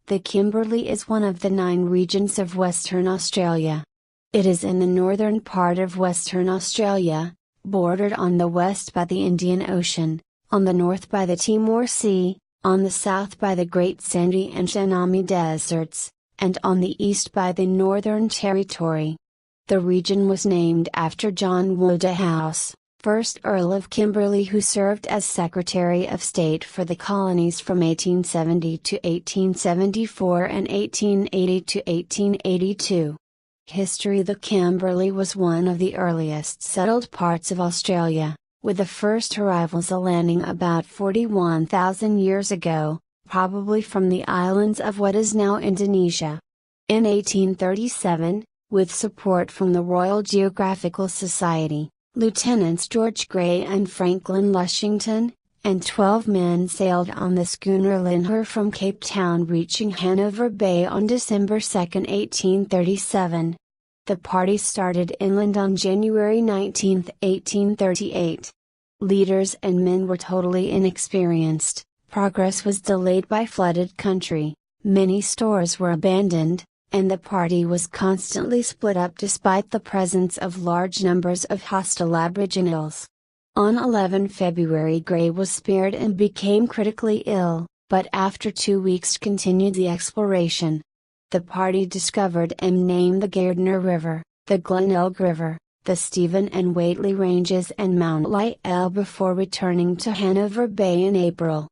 The Kimberley is one of the 9 regions of Western Australia. It is in the northern part of Western Australia, bordered on the west by the Indian Ocean, on the north by the Timor Sea, on the south by the Great Sandy and Shanami Deserts, and on the east by the Northern Territory. The region was named after John Wodehouse, 1st Earl of Kimberley, who served as Secretary of State for the colonies from 1870 to 1874 and 1880 to 1882. History: The Kimberley was one of the earliest settled parts of Australia, with the first arrivals landing about 41,000 years ago, probably from the islands of what is now Indonesia. In 1837, with support from the Royal Geographical Society, Lieutenants George Grey and Franklin Lushington, and 12 men sailed on the schooner Linher from Cape Town, reaching Hanover Bay on December 2, 1837. The party started inland on January 19, 1838. Leaders and men were totally inexperienced, progress was delayed by flooded country, many stores were abandoned, and the party was constantly split up despite the presence of large numbers of hostile Aboriginals. On 11 February Grey was spared and became critically ill, but after 2 weeks continued the exploration. The party discovered and named the Gardner River, the Glenelg River, the Stephen and Whately Ranges and Mount Lyell before returning to Hanover Bay in April.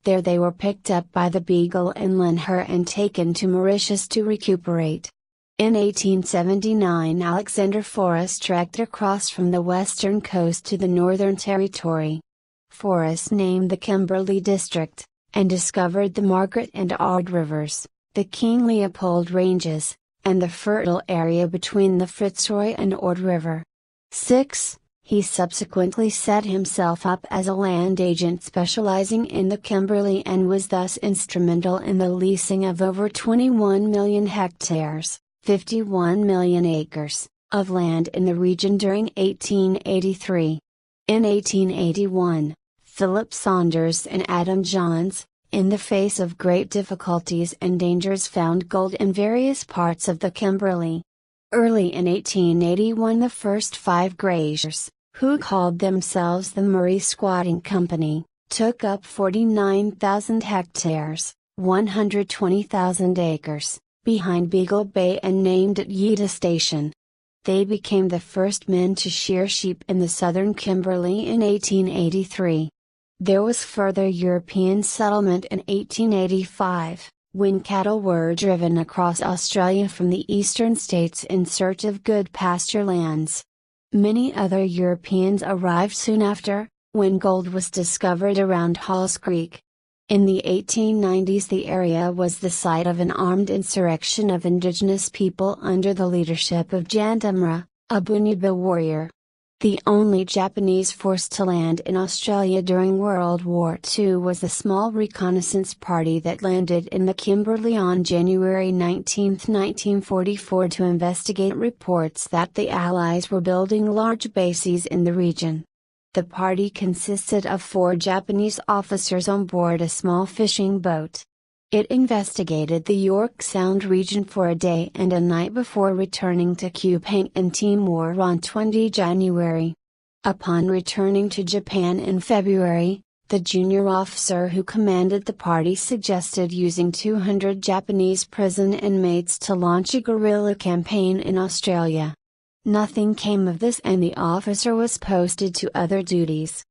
There they were picked up by the Beagle and Linher and taken to Mauritius to recuperate. In 1879 Alexander Forrest trekked across from the western coast to the Northern Territory. Forrest named the Kimberley District, and discovered the Margaret and Ard Rivers, the King Leopold Ranges, and the fertile area between the Fitzroy and Ord River. 6. He subsequently set himself up as a land agent specializing in the Kimberley and was thus instrumental in the leasing of over 21 million hectares, 51 million acres, of land in the region during 1883. In 1881, Philip Saunders and Adam Johns, in the face of great difficulties and dangers, found gold in various parts of the Kimberley. Early in 1881 the first 5 graziers, who called themselves the Murray Squatting Company, took up 49,000 hectares, 120,000 acres, behind Beagle Bay and named it Yeeda Station. They became the first men to shear sheep in the southern Kimberley in 1883. There was further European settlement in 1885, when cattle were driven across Australia from the eastern states in search of good pasture lands. Many other Europeans arrived soon after, when gold was discovered around Halls Creek. In the 1890s the area was the site of an armed insurrection of indigenous people under the leadership of Jandamra, a Buniba warrior. The only Japanese force to land in Australia during World War II was the small reconnaissance party that landed in the Kimberley on January 19, 1944 to investigate reports that the Allies were building large bases in the region. The party consisted of 4 Japanese officers on board a small fishing boat. It investigated the York Sound region for a day and a night before returning to Kupang in Timor on 20 January. Upon returning to Japan in February, the junior officer who commanded the party suggested using 200 Japanese prison inmates to launch a guerrilla campaign in Australia. Nothing came of this and the officer was posted to other duties.